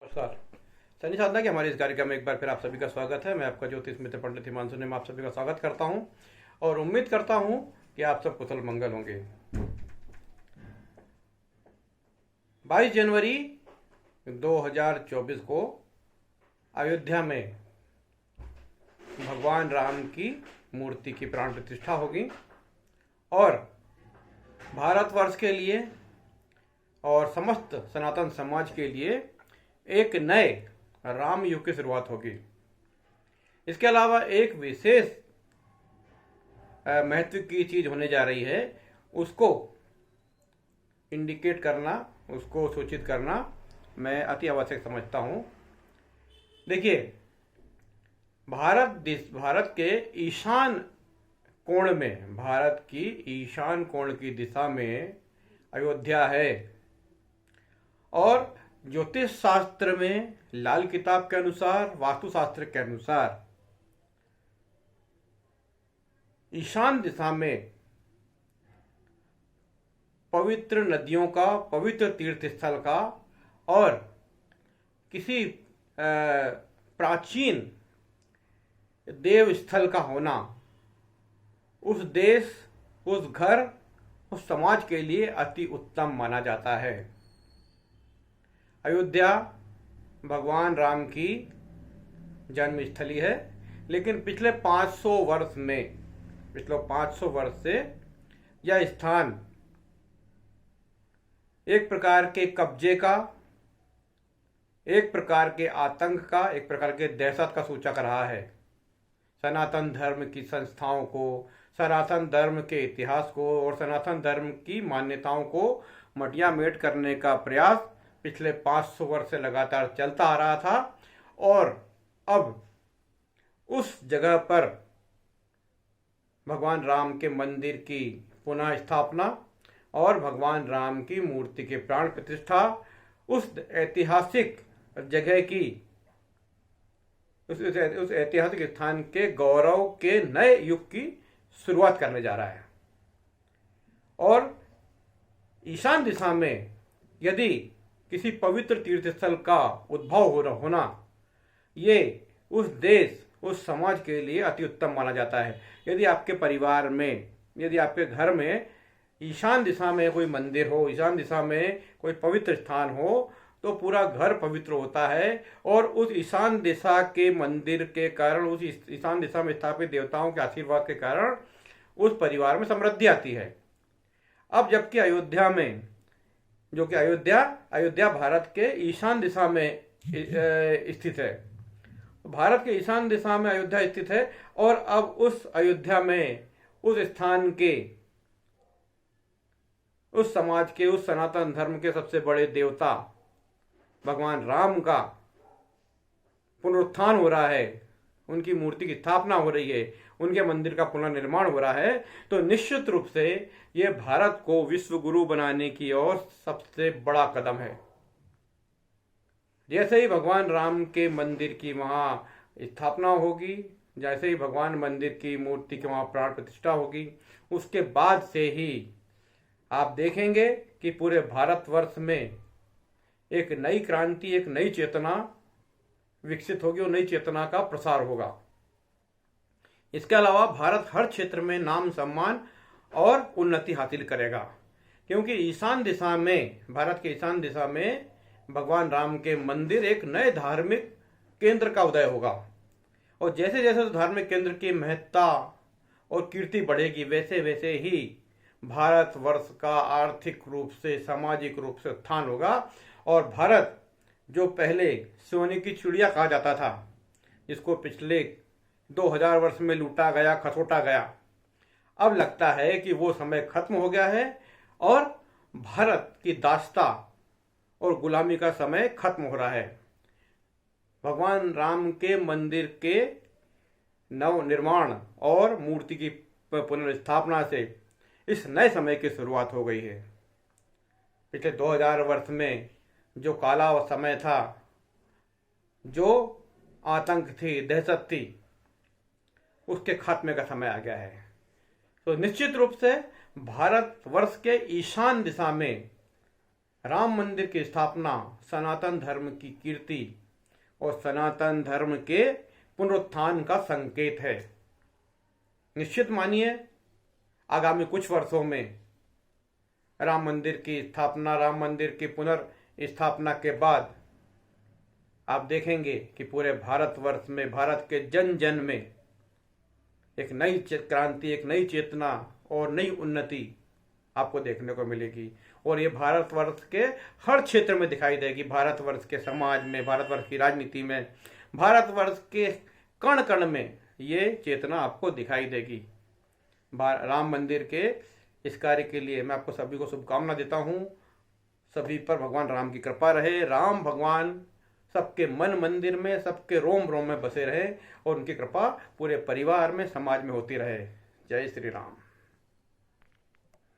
नमस्कार। शनि साधना के हमारे इस कार्यक्रम में एक बार फिर आप सभी का स्वागत है। मैं आपका ज्योतिष मित्र पंडित हिमांशु ने आप सभी का स्वागत करता हूं और उम्मीद करता हूं कि आप सब कुशल मंगल होंगे। 22 जनवरी 2024 को अयोध्या में भगवान राम की मूर्ति की प्राण प्रतिष्ठा होगी और भारतवर्ष के लिए और समस्त सनातन समाज के लिए एक नए राम युग की शुरुआत होगी। इसके अलावा एक विशेष महत्व की चीज होने जा रही है, उसको इंडिकेट करना, उसको सूचित करना मैं अति आवश्यक समझता हूं। देखिए, भारत के ईशान कोण में, भारत की ईशान कोण की दिशा में अयोध्या है और ज्योतिष शास्त्र में लाल किताब के अनुसार, वास्तुशास्त्र के अनुसार ईशान दिशा में पवित्र नदियों का, पवित्र तीर्थ स्थल का और किसी प्राचीन देव स्थल का होना उस देश, उस घर, उस समाज के लिए अति उत्तम माना जाता है। अयोध्या भगवान राम की जन्मस्थली है, लेकिन पिछले 500 वर्ष से यह स्थान एक प्रकार के कब्जे का, एक प्रकार के आतंक का, एक प्रकार के दहशत का सूचक रहा है। सनातन धर्म की संस्थाओं को, सनातन धर्म के इतिहास को और सनातन धर्म की मान्यताओं को मटिया मेट करने का प्रयास पिछले 500 वर्ष से लगातार चलता आ रहा था और अब उस जगह पर भगवान राम के मंदिर की पुनः स्थापना और भगवान राम की मूर्ति के प्राण प्रतिष्ठा उस ऐतिहासिक जगह की, उस ऐतिहासिक स्थान के गौरव के नए युग की शुरुआत करने जा रहा है। और ईशान दिशा में यदि किसी पवित्र तीर्थ स्थल का उद्भव होना, ये उस देश, उस समाज के लिए अति उत्तम माना जाता है। यदि आपके परिवार में, यदि आपके घर में ईशान दिशा में कोई मंदिर हो, ईशान दिशा में कोई पवित्र स्थान हो, तो पूरा घर पवित्र होता है और उस ईशान दिशा के मंदिर के कारण, उस ईशान दिशा में स्थापित देवताओं के आशीर्वाद के कारण उस परिवार में समृद्धि आती है। अब जबकि अयोध्या में, जो कि अयोध्या भारत के ईशान दिशा में स्थित है, भारत के ईशान दिशा में अयोध्या स्थित है और अब उस अयोध्या में, उस स्थान के, उस समाज के, उस सनातन धर्म के सबसे बड़े देवता भगवान राम का पुनरुत्थान हो रहा है, उनकी मूर्ति की स्थापना हो रही है, उनके मंदिर का पुनर्निर्माण हो रहा है। तो निश्चित रूप से यह भारत को विश्व गुरु बनाने की ओर सबसे बड़ा कदम है। जैसे ही भगवान राम के मंदिर की वहां स्थापना होगी, जैसे ही भगवान मंदिर की मूर्ति के वहां प्राण प्रतिष्ठा होगी, उसके बाद से ही आप देखेंगे कि पूरे भारतवर्ष में एक नई क्रांति, एक नई चेतना विकसित होगी और नई चेतना का प्रसार होगा। इसके अलावा भारत हर क्षेत्र में नाम, सम्मान और उन्नति हासिल करेगा, क्योंकि ईशान दिशा में, भारत के ईशान दिशा में भगवान राम के मंदिर एक नए धार्मिक केंद्र का उदय होगा। और जैसे जैसे उस धार्मिक केंद्र की महत्ता और कीर्ति बढ़ेगी, वैसे वैसे ही भारतवर्ष का आर्थिक रूप से, सामाजिक रूप से उत्थान होगा और भारत, जो पहले सोने की चिड़िया कहा जाता था, जिसको पिछले 2000 वर्ष में लूटा गया, खसोटा गया, अब लगता है कि वो समय खत्म हो गया है और भारत की दास्ता और गुलामी का समय खत्म हो रहा है। भगवान राम के मंदिर के नव निर्माण और मूर्ति की पुनर्स्थापना से इस नए समय की शुरुआत हो गई है। पिछले 2000 वर्ष में जो काला समय था, जो आतंक थी, दहशत थी, उसके खात्मे का समय आ गया है। तो निश्चित रूप से भारतवर्ष के ईशान दिशा में राम मंदिर की स्थापना सनातन धर्म की कीर्ति और सनातन धर्म के पुनरुत्थान का संकेत है। निश्चित मानिए आगामी कुछ वर्षों में राम मंदिर की स्थापना, राम मंदिर की पुनर्स्थापना के बाद आप देखेंगे कि पूरे भारतवर्ष में, भारत के जन जन में एक नई क्रांति, एक नई चेतना और नई उन्नति आपको देखने को मिलेगी। और ये भारतवर्ष के हर क्षेत्र में दिखाई देगी। भारतवर्ष के समाज में, भारतवर्ष की राजनीति में, भारतवर्ष के कण कण में ये चेतना आपको दिखाई देगी। राम मंदिर के इस कार्य के लिए मैं आपको सभी को शुभकामना देता हूँ। सभी पर भगवान राम की कृपा रहे। राम भगवान सबके मन मंदिर में, सबके रोम रोम में बसे रहे और उनकी कृपा पूरे परिवार में, समाज में होती रहे। जय श्री राम।